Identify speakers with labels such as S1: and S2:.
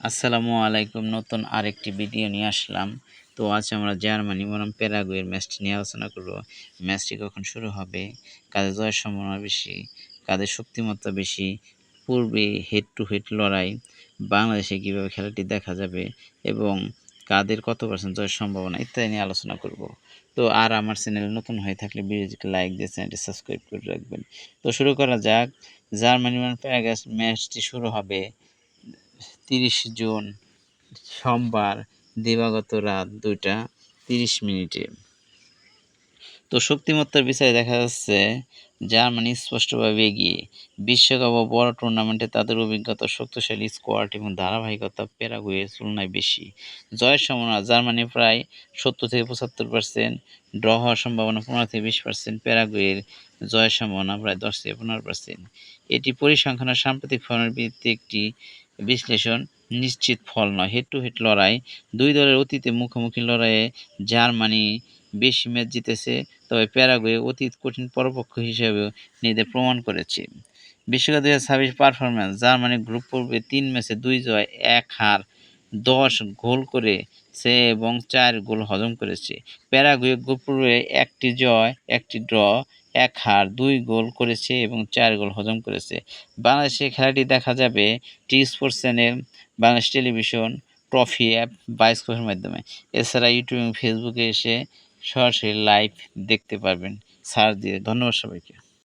S1: আসসালামু আলাইকুম। নতুন আরেকটি ভিডিও নিয়ে আসলাম। তো আজ আমরা জার্মানি বনাম প্যারাগুয়ের ম্যাচটি নিয়ে আলোচনা করব। ম্যাচটি কখন শুরু হবে, কাদের জয়ের সম্ভাবনা বেশি, কাদের শক্তিমত্তা বেশি, পূর্বে হেড টু হেড লড়াই, বাংলাদেশে কীভাবে খেলাটি দেখা যাবে এবং কাদের কত পার্সেন্ট জয়ের সম্ভাবনা ইত্যাদি নিয়ে আলোচনা করব। তো আর আমার চ্যানেলে নতুন হয়ে থাকলে ভিডিওটিকে লাইক দিয়ে চ্যানেলটি সাবস্ক্রাইব করে রাখবেন। তো শুরু করা যাক। জার্মানি বনাম প্যারাগুয়ে ম্যাচটি শুরু হবে 30 জুন সোমবার দিবাগত রাত 2টা 30 মিনিটে। তো শক্তিমত্তার বিচারে দেখা যাচ্ছে জার্মানি স্পষ্টভাবে এগিয়ে। বিশ্বকাপ ও বড় টুর্নামেন্টে তাদের অভিজ্ঞতা, শক্তিশালী স্কোয়াড এবং ধারাবাহিকতা প্যারাগুয়ের তুলনায় বেশি। জয়ের সম্ভাবনা জার্মানি প্রায় 70-75%, ড্র হওয়ার সম্ভাবনা 15-20%, প্যারাগুয়ের জয়ের সম্ভাবনা প্রায় 10-15%। এটি পরিসংখ্যান ও সাম্প্রতিক ফর্মের ভিত্তিতে একটি বিশ্লেষণ, নিশ্চিত ফল নয়। হেড টু হেড লড়াই, দুই দলের অতীতে মুখোমুখি লড়াইয়ে জার্মানি বেশি ম্যাচ জিতেছে, তবে প্যারাগুয়ে অতীত কঠিন পরপক্ষ হিসেবেও নিজেদের প্রমাণ করেছে। বিশ্বকাপ 2026 পারফরম্যান্স, জার্মানি গ্রুপ পর্বে 3 ম্যাচে 2 জয়, 1 হার, 10 গোল করেছে এবং 4 গোল হজম করেছে। প্যারাগুয়ে গ্রুপ পর্বে 1টি জয়, 1টি ড্র, 1 হার, 2 গোল করেছে এবং 4 গোল হজম করেছে। বাংলাদেশে খেলাটি দেখা যাবে T Sports channel, Bangladesh Television, trophy app, বায়োস্কোপের মাধ্যমে। এছাড়া ইউটিউব এবং ফেসবুকে এসে সরাসরি লাইভ দেখতে পারবেন সার্চ দিয়ে। ধন্যবাদ সবাইকে।